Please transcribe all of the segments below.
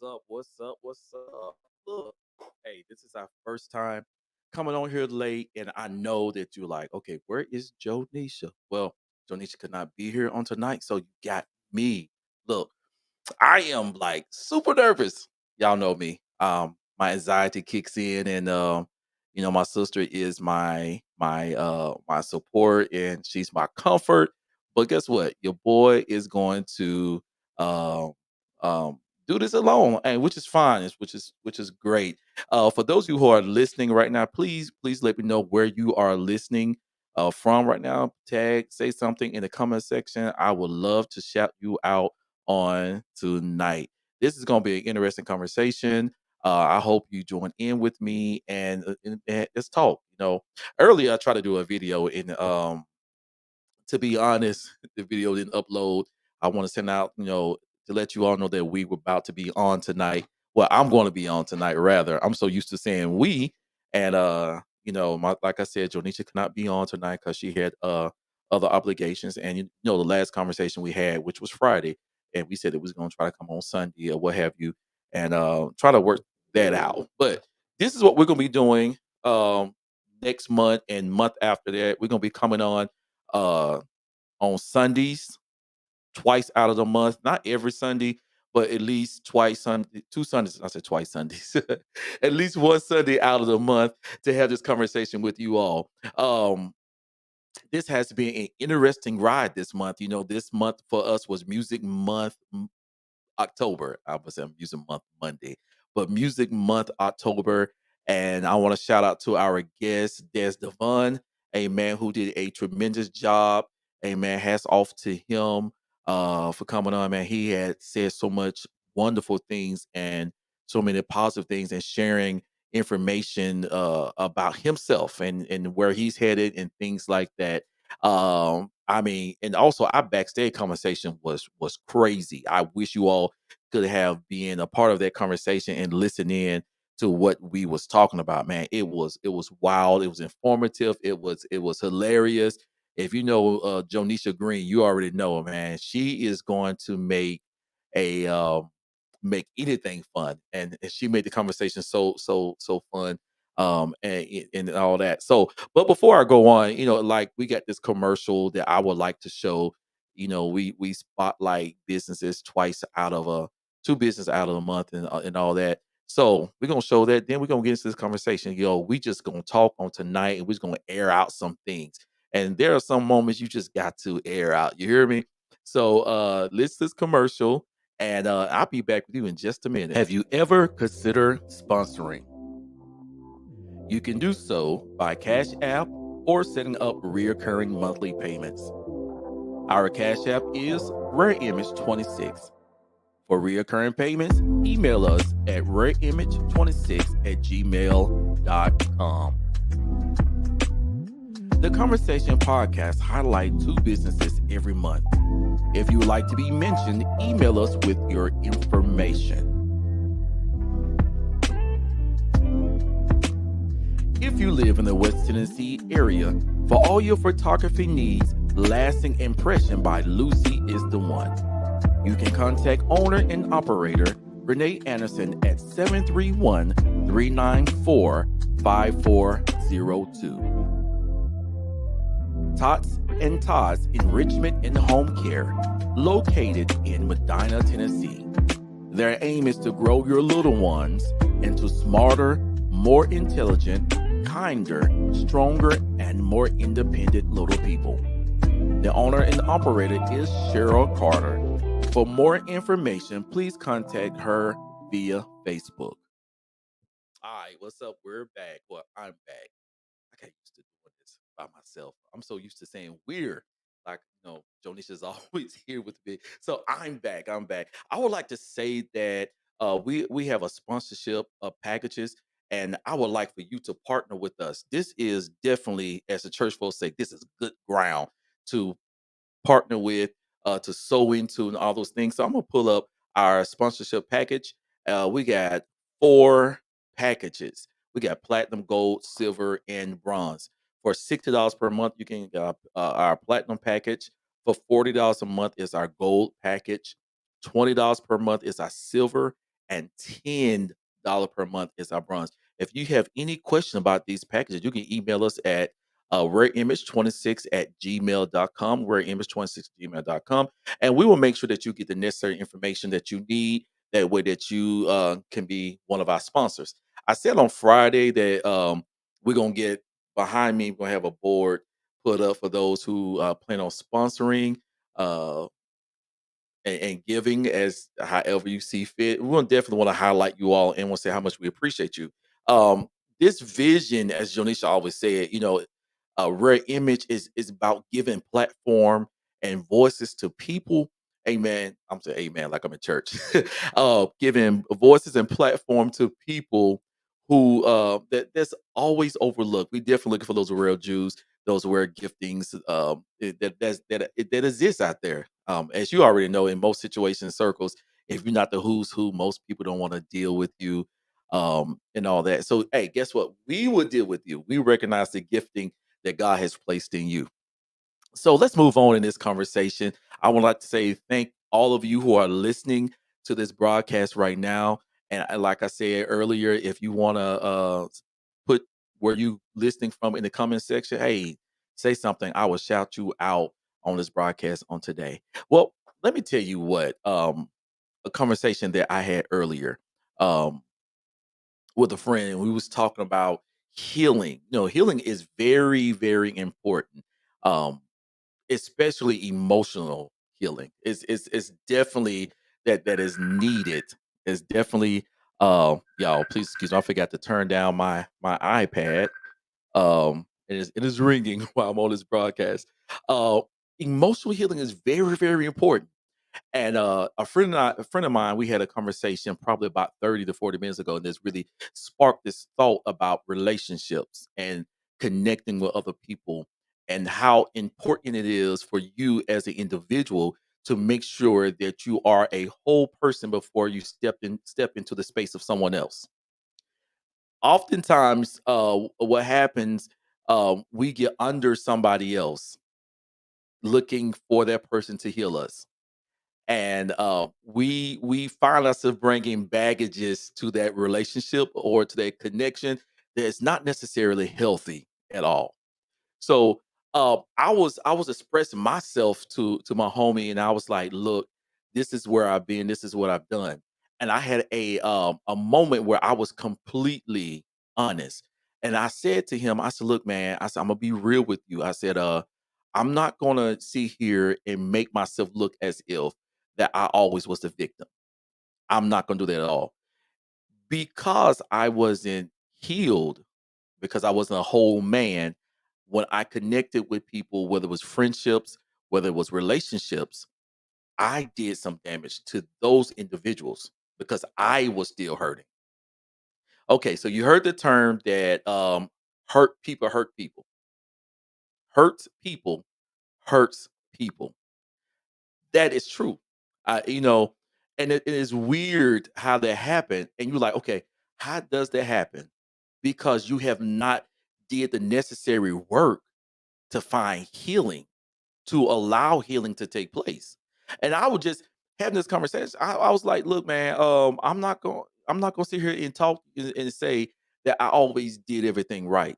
up? What's up? What's up? Look, hey, this is our first time coming on here late, and I know that you're like, okay, where is Jonisha? Well, Jonisha could not be here on tonight, so you got me. Look, I am like super nervous. Y'all know me. My anxiety kicks in, and my sister is my support, and she's my comfort. But guess what? Your boy is going to um um do this alone, and which is fine, which is great. For those of you who are listening right now, please let me know where you are listening from right now. Tag, say something in the comment section. I would love to shout you out on tonight. This is going to be an interesting conversation. I hope you join in with me and let's talk. Earlier I tried to do a video and to be honest, the video didn't upload. I want to send out, to let you all know that we were about to be on tonight. Well, I'm going to be on tonight, rather. I'm so used to saying we. And like I said, Jonisha cannot be on tonight because she had other obligations. And the last conversation we had, which was Friday, and we said it was going to try to come on Sunday or what have you, and try to work that out. But this is what we're gonna be doing next month and month after that. We're gonna be coming uh on Sundays, twice out of the month. Not every Sunday, but at least twice Sunday, 2 Sundays. I said twice Sundays. At least one Sunday out of the month to have this conversation with you all. This has been an interesting ride this month. This month for us was Music Month October. I was using month Monday, but Music Month October. And I want to shout out to our guest, Des Devon, a man who did a tremendous job. A man, hats off to him for coming on, man. He had said so much wonderful things and so many positive things and sharing information about himself and where he's headed and things like that. I mean, and also our backstage conversation was crazy. I wish you all could have been a part of that conversation and listen in to what we was talking about, man. It was wild, it was informative, it was hilarious. If you know Jonisha Green, you already know, man. She is going to a make anything fun, and she made the conversation so fun, and all that. So, but before I go on, like we got this commercial that I would like to show. We spotlight businesses twice out of two business out of the month and all that. So we're gonna show that. Then we're gonna get into this conversation. We just gonna talk on tonight, and we're just gonna air out some things. And there are some moments you just got to air out. You hear me? So let's this commercial, and I'll be back with you in just a minute. Have you ever considered sponsoring? You can do so by Cash App or setting up reoccurring monthly payments. Our Cash App is Rare Image 26. For reoccurring payments, email us at rareimage26@gmail.com. The Conversation Podcast highlights two businesses every month. If you would like to be mentioned, email us with your information. If you live in the West Tennessee area, for all your photography needs, Lasting Impression by Lucy is the one. You can contact owner and operator Renee Anderson at 731-394-5402. Tots and Tots Enrichment and Home Care, located in Medina, Tennessee. Their aim is to grow your little ones into smarter, more intelligent, kinder, stronger, and more independent little people. The owner and operator is Cheryl Carter. For more information, please contact her via Facebook. All right, what's up? We're back. Well, I'm back. I can't used to doing this by myself. I'm so used to saying we're like, Jonisha's always here with me. So I'm back. I'm back. I would like to say that we have a sponsorship of packages, and I would like for you to partner with us. This is definitely, as the church folks say, this is good ground to partner with, to sow into, and all those things. So I'm gonna pull up our sponsorship package. We got four packages. We got platinum, gold, silver, and bronze. For $60 per month, you can our platinum package. For $40 a month is our gold package. $20 per month is our silver, and $10 per month is our bronze. If you have any question about these packages, you can email us at rareimage26 at gmail.com, rareimage26 gmail.com, and we will make sure that you get the necessary information that you need. That way, that you can be one of our sponsors. I said on Friday that we're gonna get behind me. We're gonna have a board put up for those who plan on sponsoring. Uh, and giving as however you see fit. We want definitely want to highlight you all and want to say how much we appreciate you. Um, this vision, as Jonisha always said, a rare image is about giving platform and voices to people. Amen. I'm saying amen like I'm in church. Giving voices and platform to people who that's always overlooked. We definitely looking for those real Jews, those rare giftings that exists out there. As you already know, in most situations, circles, if you're not the who's who, most people don't want to deal with you, and all that. So, hey, guess what? We will deal with you. We recognize the gifting that God has placed in you. So let's move on in this conversation. I would like to say thank all of you who are listening to this broadcast right now. And like I said earlier, if you want to put where you listening from in the comment section, hey, say something. I will shout you out on this broadcast on today. Well, let me tell you what a conversation that I had earlier um, with a friend, and we was talking about healing. Healing is very, very important. Um, Especially emotional healing. It's definitely that is needed. It's definitely y'all please excuse me. I forgot to turn down my iPad. It is ringing while I'm on this broadcast. Uh Emotional healing is very, very important. And a friend of mine, we had a conversation probably about 30 to 40 minutes ago, and this really sparked this thought about relationships and connecting with other people and how important it is for you as an individual to make sure that you are a whole person before you step into the space of someone else. Oftentimes, what happens, we get under somebody else looking for that person to heal us, and we find ourselves bringing baggages to that relationship or to that connection that's not necessarily healthy at all. So I was expressing myself to my homie, and I was like, look, this is where I've been, this is what I've done. And I had a moment where I was completely honest. And I said to him, I said, look, man, I said, I'm gonna be real with you. I said, I'm not gonna sit here and make myself look as if that I always was the victim. I'm not gonna do that at all. Because I wasn't healed, because I wasn't a whole man, when I connected with people, whether it was friendships, whether it was relationships, I did some damage to those individuals because I was still hurting. Okay, so you heard the term that hurt people. Hurts people hurts people. That is true. And it is weird how that happened. And you're like, okay, how does that happen? Because you have not did the necessary work to find healing, to allow healing to take place. And I was just having this conversation. I was like, look, man, I'm not gonna sit here and talk and say that I always did everything right,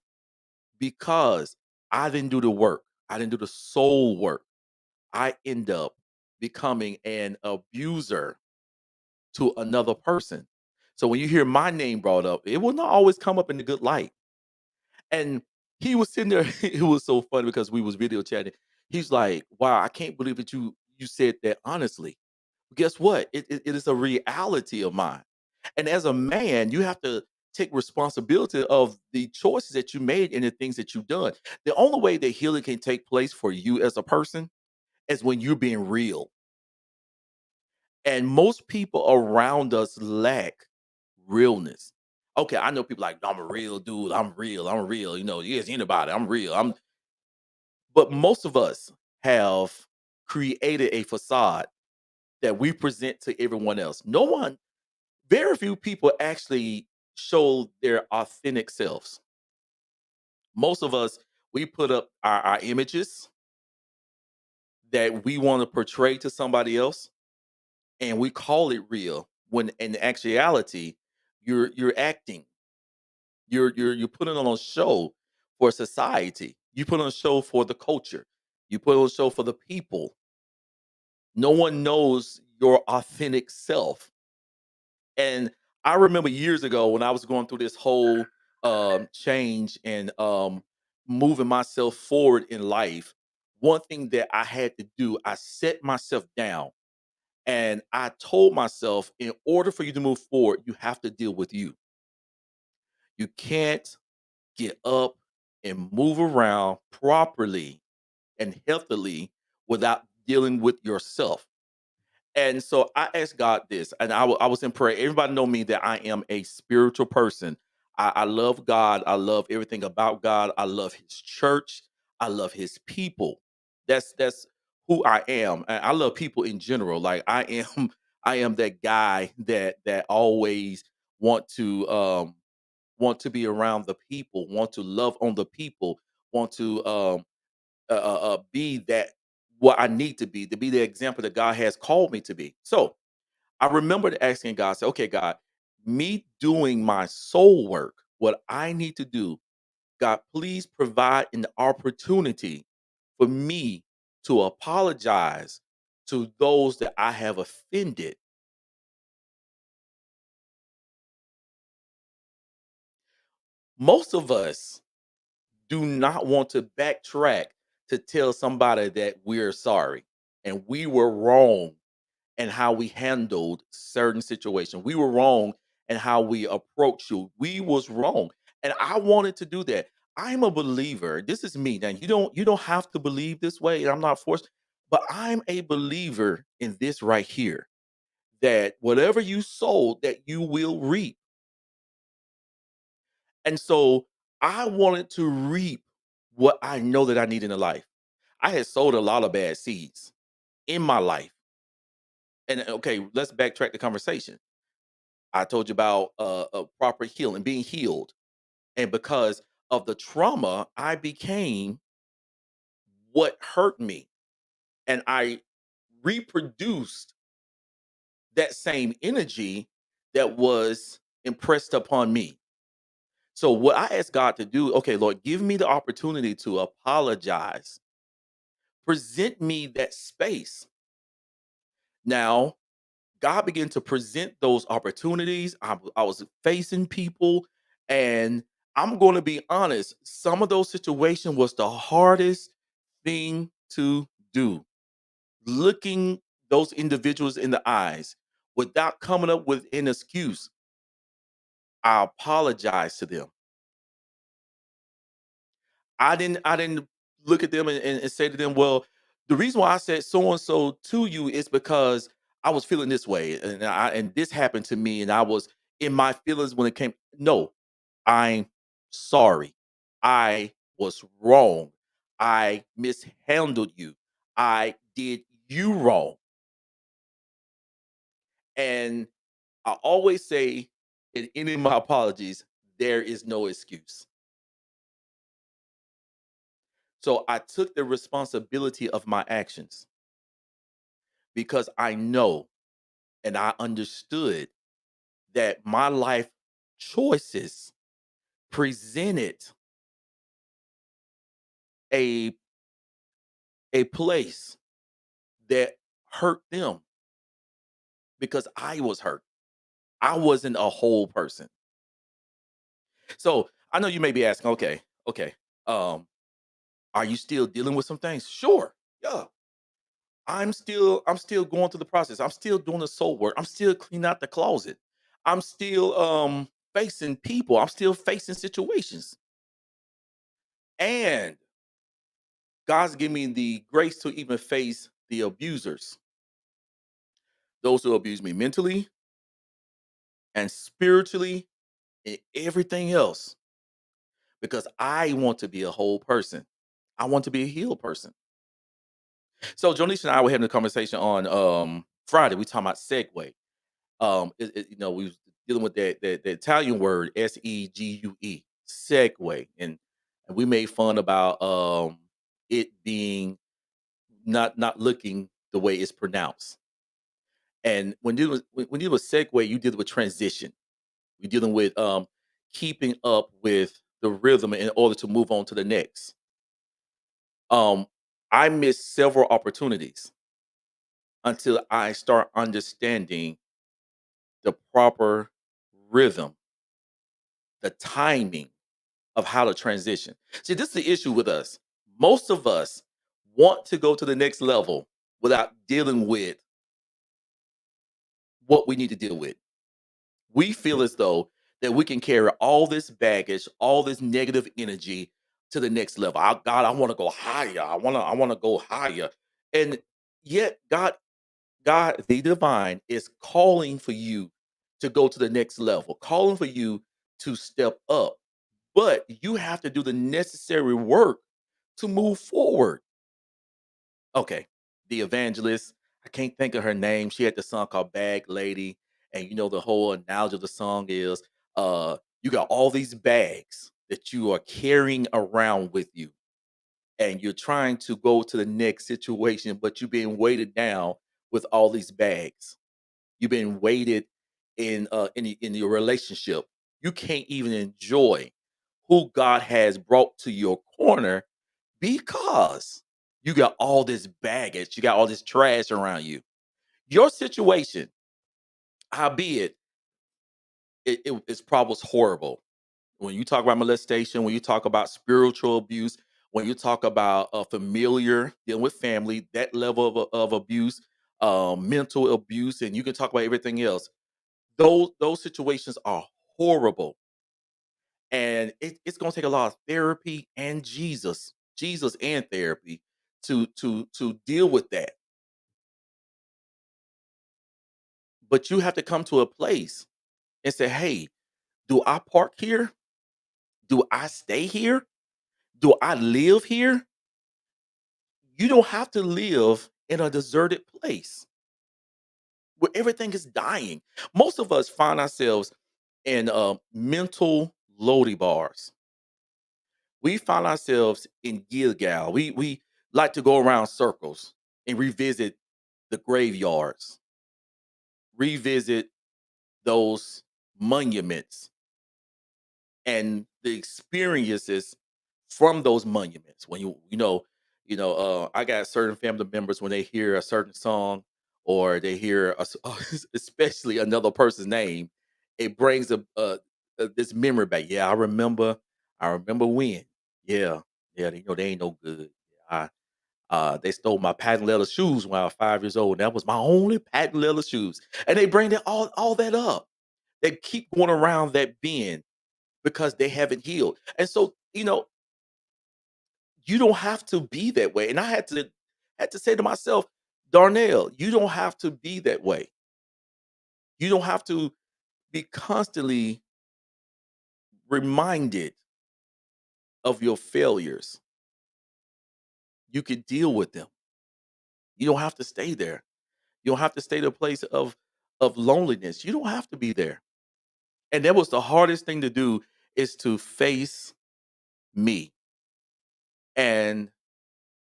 because I didn't do the work. I didn't do the soul work. I end up becoming an abuser to another person. So when you hear my name brought up, it will not always come up in a good light. And he was sitting there. It was so funny because we was video chatting. He's like, "Wow, I can't believe that you said that honestly." Guess what? It is a reality of mine. And as a man, you have to take responsibility of the choices that you made and the things that you've done. The only way that healing can take place for you as a person is when you're being real. And most people around us lack realness. Okay, I know people like, I'm a real dude. I'm real. I'm real. Yes, anybody. I'm real. But most of us have created a facade that we present to everyone else. Very few people actually show their authentic selves. Most of us, we put up our images that we want to portray to somebody else, and we call it real. when in actuality you're acting. You're putting on a show for society. You put on a show for the culture. You put on a show for the people. No one knows your authentic self. And I remember years ago when I was going through this whole change and moving myself forward in life. One thing that I had to do, I set myself down and I told myself, in order for you to move forward, you have to deal with you. You can't get up and move around properly and healthily without dealing with yourself. And so I asked God this, and I was in prayer. Everybody know me that I am a spiritual person. I love God. I love everything about God. I love His church. I love His people. That's who I am. And I love people in general. Like I am, I am that guy that always want to want to be around the people, want to love on the people, want to be that what I need to be the example that God has called me to be. So I remembered asking God, say, okay, God, me doing my soul work, what I need to do, God, please provide an opportunity for me to apologize to those that I have offended. Most of us do not want to backtrack to tell somebody that we're sorry and we were wrong and how we handled certain situations. We were wrong and how we approached you. We was wrong. And I wanted to do that. I'm a believer. This is me. Now you don't have to believe this way, and I'm not forced, but I'm a believer in this right here that whatever you sow, that you will reap. And so I wanted to reap what I know that I need in the life. I had sowed a lot of bad seeds in my life. And okay, let's backtrack the conversation. I told you about proper healing, being healed. And because of the trauma, I became what hurt me. And I reproduced that same energy that was impressed upon me. So, what I asked God to do, okay, Lord, give me the opportunity to apologize, present me that space. Now, God began to present those opportunities. I was facing people, and I'm going to be honest. Some of those situations was the hardest thing to do. Looking those individuals in the eyes without coming up with an excuse. I apologize to them. I didn't look at them and say to them, well, the reason why I said so and so to you is because I was feeling this way and this happened to me and I was in my feelings when it came. No, I'm sorry. I was wrong. I mishandled you. I did you wrong. And I always say in any of my apologies, there is no excuse. So I took the responsibility of my actions because I know and I understood that my life choices presented a a place that hurt them because I was hurt. I wasn't a whole person. So I know you may be asking, okay, um, are you still dealing with some things? Sure. Yeah. I'm still going through the process. I'm still doing the soul work. I'm still cleaning out the closet. I'm still facing people. I'm still facing situations. And God's given me the grace to even face the abusers, those who abuse me mentally and spiritually and everything else, because I want to be a whole person. I want to be a healed person. So Jonisha and I were having a conversation on Friday. We talking about segue. We was dealing with that Italian word segue, segue, and we made fun about it being not looking the way it's pronounced. And when you do a segue, you deal with transition. You're dealing with keeping up with the rhythm in order to move on to the next. Um, I missed several opportunities until I start understanding the proper rhythm, the timing of how to transition. See, this is the issue with us. Most of us want to go to the next level without dealing with what we need to deal with. We feel as though that we can carry all this baggage, all this negative energy to the next level. God, I want to go higher. I want to go higher. And yet God, the divine, is calling for you to go to the next level, calling for you to step up. But you have to do the necessary work to move forward. Okay. The evangelist, I can't think of her name. She had the song called Bag Lady. And the whole analogy of the song is you got all these bags that you are carrying around with you. And you're trying to go to the next situation, but you're being weighted down with all these bags. You've been weighted in your relationship. You can't even enjoy who God has brought to your corner because you got all this baggage, you got all this trash around you. Your situation, howbeit, its problems horrible. When you talk about molestation, when you talk about spiritual abuse, when you talk about a familiar dealing with family, that level of abuse, mental abuse, and you can talk about everything else. Those situations are horrible, and it's going to take a lot of therapy and Jesus and therapy to deal with that. But you have to come to a place and say, "Hey, do I park here? Do I stay here? Do I live here?" You don't have to live in a deserted place where everything is dying. Most of us find ourselves in mental loady bars. We find ourselves in Gilgal. We like to go around circles and revisit the graveyards, revisit those monuments and the experiences from those monuments. When I got certain family members when they hear a certain song or they hear especially another person's name, it brings this memory back. Yeah, I remember when. Yeah, yeah, they ain't no good. I they stole my patent leather shoes when I was 5 years old. That was my only patent leather shoes, and they bring that all that up. They keep going around that bend because they haven't healed. And so, you don't have to be that way. And I had to say to myself, Darnell, you don't have to be that way. You don't have to be constantly reminded of your failures. You could deal with them. You don't have to stay there. You don't have to stay to a place of loneliness. You don't have to be there. And that was the hardest thing to do is to face me. And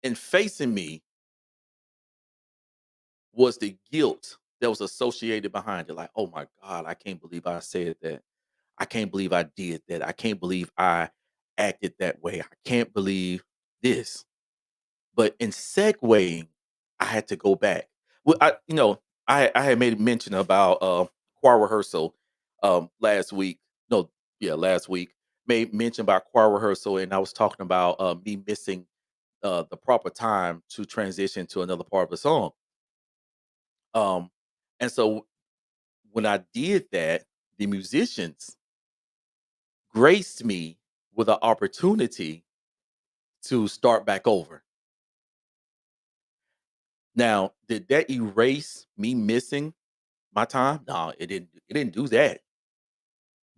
in facing me, was the guilt that was associated behind it. Like, oh my God, I can't believe I said that. I can't believe I did that. I can't believe I acted that way. I can't believe this. But in segueing, I had to go back. Well, I had made a mention about choir rehearsal last week. No, yeah, last week. Made mention about choir rehearsal, and I was talking about me missing the proper time to transition to another part of the song. Um, and so when I did that, the musicians graced me with an opportunity to start back over. Now, did that erase me missing my time? No, it didn't. It didn't do that.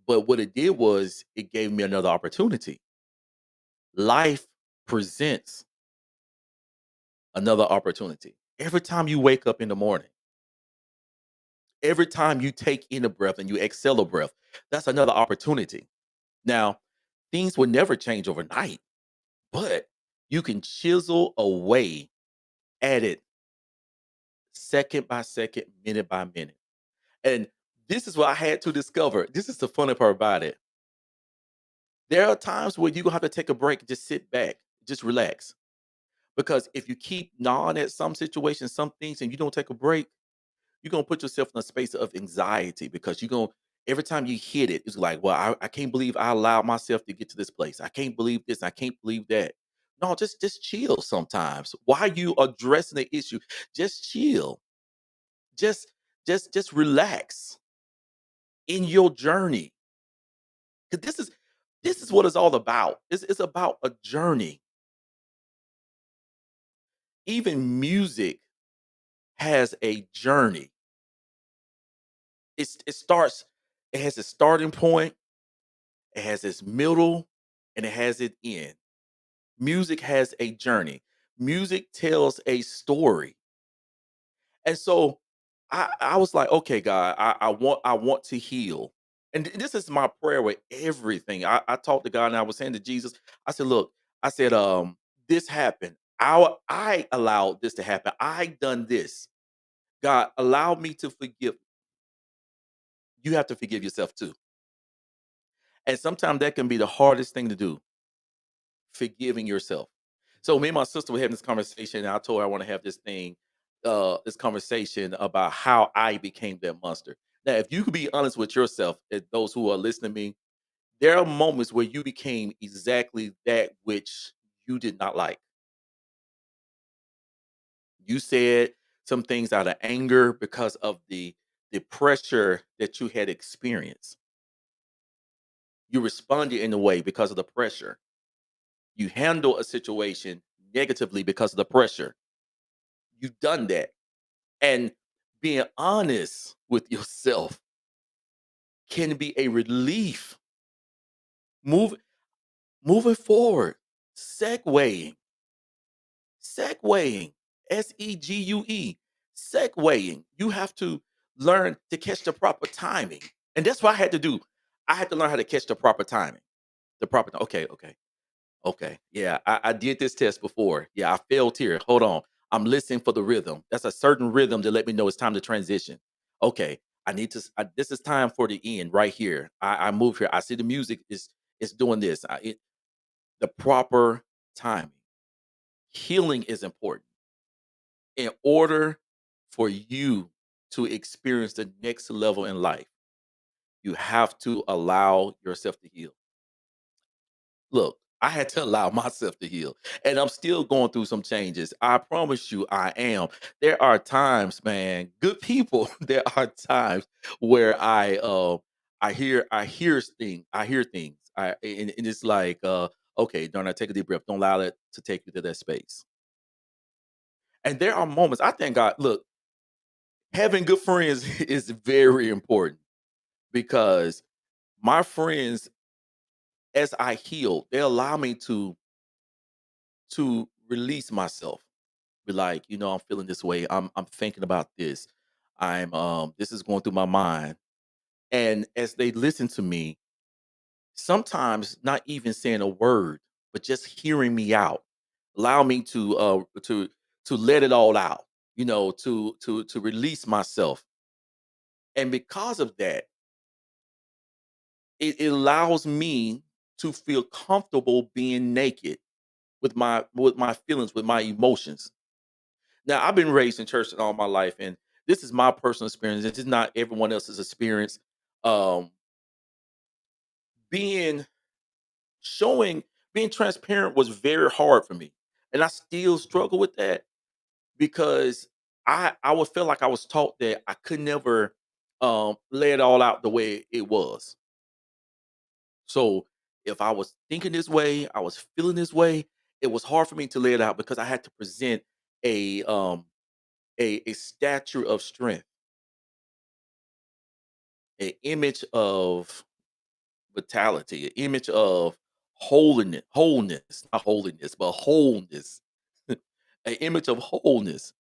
But what it did was it gave me another opportunity. Life presents another opportunity. Every time you wake up in the morning, every time you take in a breath and you exhale a breath, that's another opportunity. Now, things will never change overnight, but you can chisel away at it second by second, minute by minute. And this is what I had to discover. This is the funny part about it. There are times where you're gonna have to take a break and just sit back, just relax. Because if you keep gnawing at some situations, some things, and you don't take a break, you're gonna put yourself in a space of anxiety because you're gonna every time you hit it, it's like, well, I can't believe I allowed myself to get to this place. I can't believe this, I can't believe that. No, just chill sometimes. Why you addressing the issue? Just chill. Just just relax in your journey. Cause this is what it's all about. It's about a journey. Even music has a journey. It starts, it has a starting point, it has its middle, and it has its end. Music has a journey. Music tells a story. And so I was like, okay, God, I want to heal. And this is my prayer with everything. I talked to God and I was saying to Jesus, I said, look, I said, this happened. I allowed this to happen. I done this. God, allow me to forgive. You have to forgive yourself too. And sometimes that can be the hardest thing to do, forgiving yourself. So me and my sister were having this conversation, and I told her I want to have this conversation about how I became that monster. Now, if you could be honest with yourself, those who are listening to me, there are moments where you became exactly that which you did not like. You said some things out of anger because of the pressure that you had experienced. You responded in a way because of the pressure. You handle a situation negatively because of the pressure. You've done that. And being honest with yourself can be a relief. Move, moving forward, segueing, segueing, segue, segueing. You have to learn to catch the proper timing. And that's what I had to do. I had to learn how to catch the proper timing. The proper, okay, okay. Okay. Yeah, I did this test before. Yeah, I failed here. Hold on. I'm listening for the rhythm. That's a certain rhythm to let me know it's time to transition. Okay. I need to. This is time for the end right here. I move here. I see the music is doing this. The proper timing. Healing is important in order for you to experience the next level in life. You have to allow yourself to heal. Look, I had to allow myself to heal, and I'm still going through some changes. I promise you, I am. There are times, man, good people. There are times where I hear things. And it's like, okay, don't I take a deep breath? Don't allow it to take you to that space. And there are moments. I thank God. Look, having good friends is very important because my friends, as I heal, they allow me to release myself. Be like, I'm feeling this way. I'm thinking about this. This is going through my mind. And as they listen to me, sometimes not even saying a word, but just hearing me out, allow me to let it all out, to release myself. And because of that, it allows me to feel comfortable being naked with my feelings, with my emotions. Now, I've been raised in church all my life, and this is my personal experience. This is not everyone else's experience. Um, being showing being transparent was very hard for me, and I still struggle with that because I would feel like I was taught that I could never lay it all out the way it was. So if I was thinking this way, I was feeling this way, it was hard for me to lay it out because I had to present a um a stature of strength, an image of vitality, an image of wholeness, not holiness, but wholeness, an image of wholeness.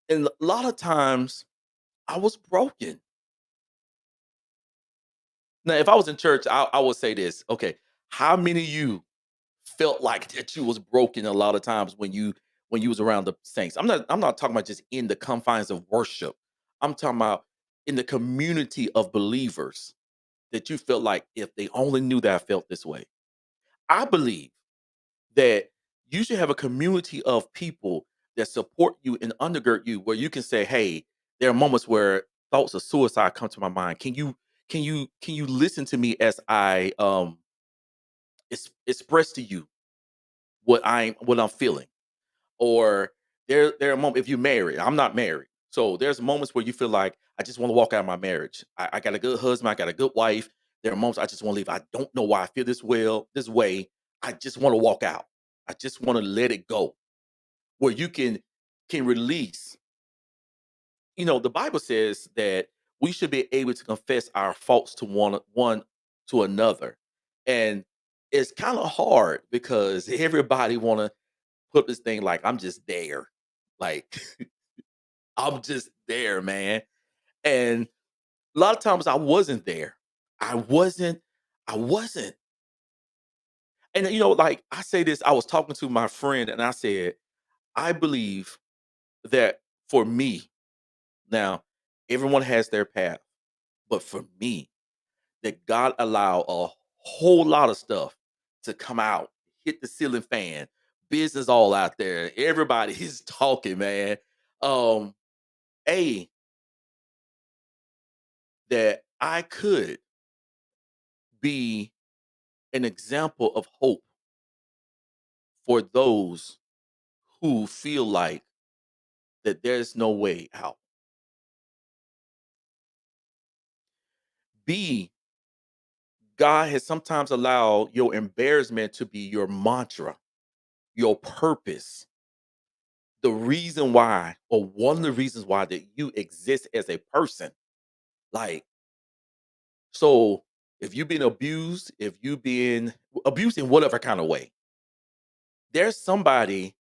And a lot of times I was broken. Now, if I was in church, I would say this. Okay, how many of you felt like that you was broken a lot of times when you was around the saints? I'm not talking about just in the confines of worship. I'm talking about in the community of believers that you felt like if they only knew that I felt this way. I believe that you should have a community of people that support you and undergird you where you can say, "Hey, there are moments where thoughts of suicide come to my mind. Can you listen to me as I express to you what I'm feeling?" Or there are moments if you're married, I'm not married. So there's moments where you feel like I just want to walk out of my marriage. I got a good husband, I got a good wife. There are moments I just want to leave. I don't know why I feel this way. I just want to walk out. I just want to let it go. Where you can release. The Bible says that we should be able to confess our faults to one to another. And it's kind of hard because everybody want to put this thing like I'm just there. Like I'm just there, man. And a lot of times I wasn't there. I wasn't. I wasn't. And like I say this, I was talking to my friend and I said, I believe that for me, now everyone has their path, but for me, that God allowed a whole lot of stuff to come out, hit the ceiling fan, business all out there. Everybody is talking, man. Um, A, that I could be an example of hope for those who feel like that there's no way out. B, God has sometimes allowed your embarrassment to be your mantra, your purpose, the reason why, or one of the reasons why that you exist as a person. Like, so if you've been abused, if you've been abused in whatever kind of way, there's somebody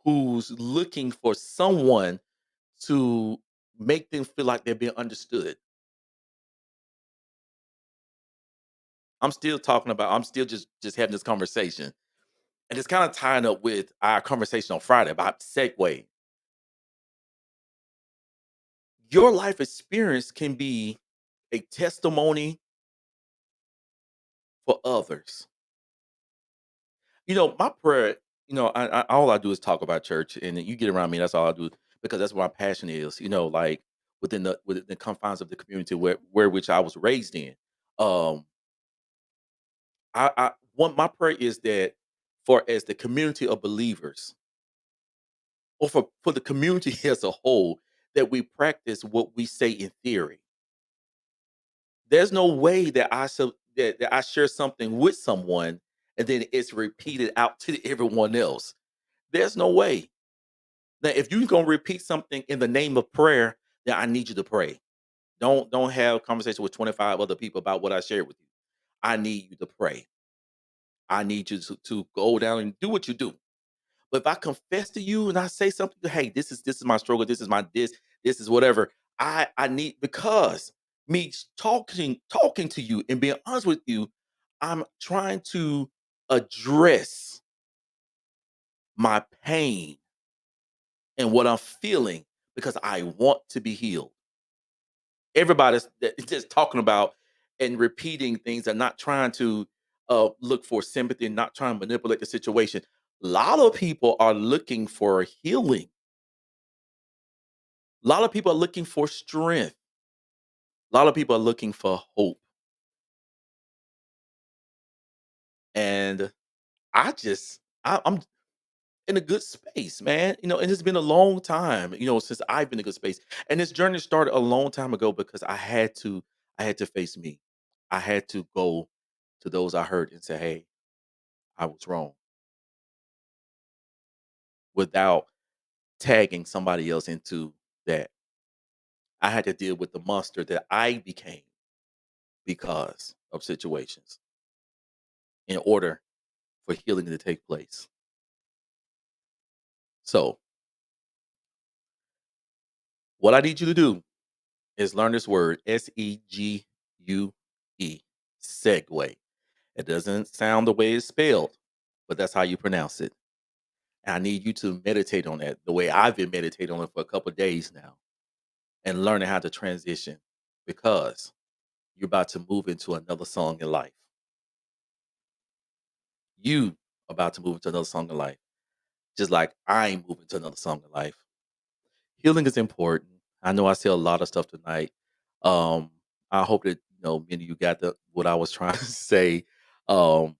who's looking for someone to make them feel like they're being understood. I'm still just having this conversation. And it's kind of tying up with our conversation on Friday about segue. Your life experience can be a testimony for others. My prayer, all I do is talk about church, and you get around me. That's all I do because that's what my passion is. Like within the confines of the community where which I was raised in. Um, I want my prayer is that for as the community of believers, or for the community as a whole, that we practice what we say in theory. There's no way that I share something with someone and then it's repeated out to everyone else. There's no way. Now, if you're gonna repeat something in the name of prayer, then I need you to pray. Don't have a conversation with 25 other people about what I shared with you. I need you to pray. I need you to go down and do what you do. But if I confess to you and I say something, hey, this is my struggle, this is whatever. I need because me talking to you and being honest with you, I'm trying to address my pain and what I'm feeling because I want to be healed. Everybody's just talking about and repeating things and not trying to look for sympathy and not trying to manipulate the situation. A lot of people are looking for healing. A lot of people are looking for strength. A lot of people are looking for hope. And I'm in a good space, man. And it's been a long time, since I've been in a good space. And this journey started a long time ago because I had to face me. I had to go to those I hurt and say, hey, I was wrong without tagging somebody else into that. I had to deal with the monster that I became because of situations in order for healing to take place. So, what I need you to do is learn this word Segue. Segue. It doesn't sound the way it's spelled, but that's how you pronounce it. And I need you to meditate on that the way I've been meditating on it for a couple of days now and learning how to transition because you're about to move into another song in life. You about to move into another song in life, just like I'm moving to another song in life. Healing is important. I know I said a lot of stuff tonight. Um, I hope that many of you got the what I was trying to say. Um,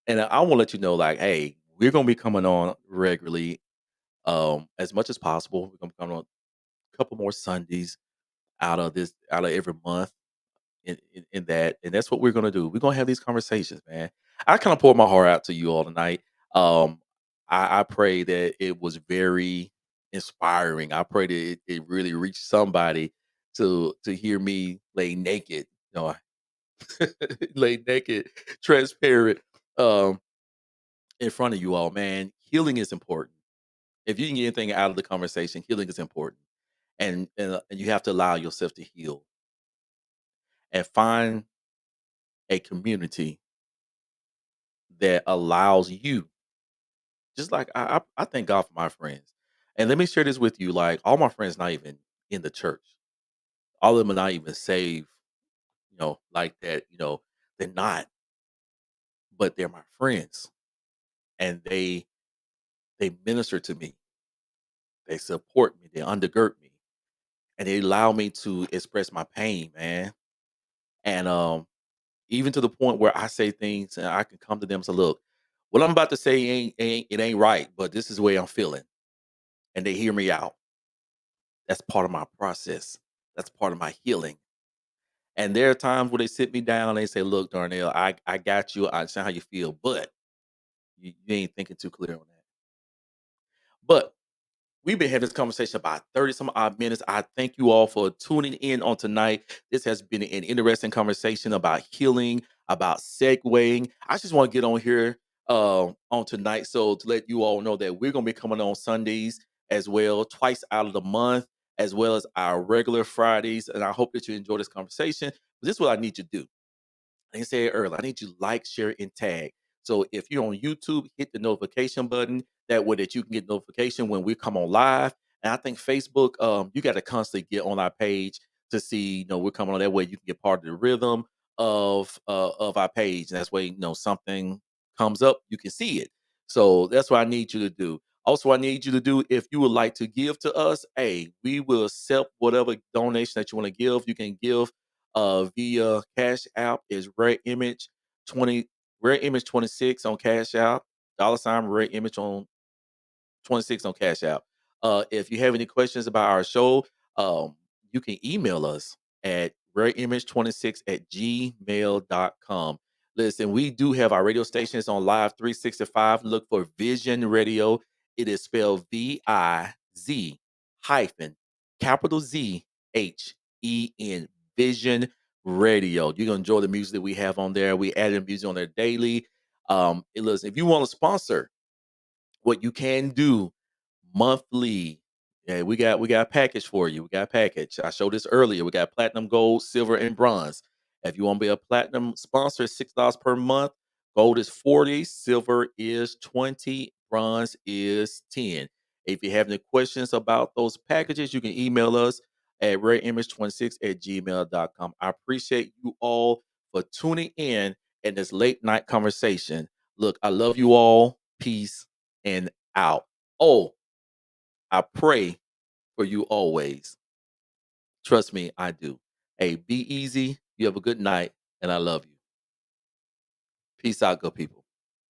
and I want to let you know, like, hey, we're gonna be coming on regularly, as much as possible. We're gonna be coming on a couple more Sundays out of every month in that, and that's what we're gonna do. We're gonna have these conversations, man. I kind of poured my heart out to you all tonight. Um, I pray that it was very inspiring. I pray that it really reached somebody to hear me lay naked, lay naked, transparent, um, in front of you all, man. Healing is important. If you can get anything out of the conversation, healing is important, and you have to allow yourself to heal and find a community that allows you, just like I thank God for my friends. And let me share this with you. Like all my friends not even in the church. All of them are not even saved, like that, they're not, but they're my friends. And they minister to me, they support me, they undergird me, and they allow me to express my pain, man. And even to the point where I say things and I can come to them and say, look, what I'm about to say ain't right, but this is the way I'm feeling. And they hear me out. That's part of my process. That's part of my healing. And there are times where they sit me down and they say, look, Darnell, I got you. I understand how you feel, but you ain't thinking too clear on that. But we've been having this conversation about 30 some odd minutes. I thank you all for tuning in on tonight. This has been an interesting conversation about healing, about segueing. I just want to get on here on tonight. So to let you all know that we're gonna be coming on Sundays as well, twice out of the month, as well as our regular Fridays. And I hope that you enjoy this conversation. This is what I need you to do. Like I said earlier, I need you to like, share, and tag. So if you're on YouTube, hit the notification button. That way that you can get notification when we come on live. And I think Facebook, you got to constantly get on our page to see, we're coming on that way. You can get part of the rhythm of our page. And that's way, something comes up, you can see it. So that's what I need you to do. Also, I need you to do if you would like to give to us, hey, we will accept whatever donation that you want to give. You can give via Cash App is Rare Image 20 Rare Image 26 on Cash App, dollar sign Rare Image on 26 on Cash App. If you have any questions about our show, you can email us at rareimage26 at gmail.com. Listen, we do have our radio stations on Live 365. Look for Vision Radio. It is spelled VIZ hyphen capital ZHEN Vision Radio. You're gonna enjoy the music that we have on there. We added music on there daily. Listen, if you want to sponsor, what you can do monthly. Yeah, we got a package for you. We got a package. I showed this earlier. We got platinum, gold, silver, and bronze. If you want to be a platinum sponsor, $6 per month. Gold is 40, silver is 20, bronze is 10. If you have any questions about those packages, you can email us at rareimage26 at gmail.com. I appreciate you all for tuning in this late night conversation. Look, I love you all. Peace and out. Oh, I pray for you always. Trust me, I do. Hey, be easy. You have a good night, and I love you. Peace out, good people.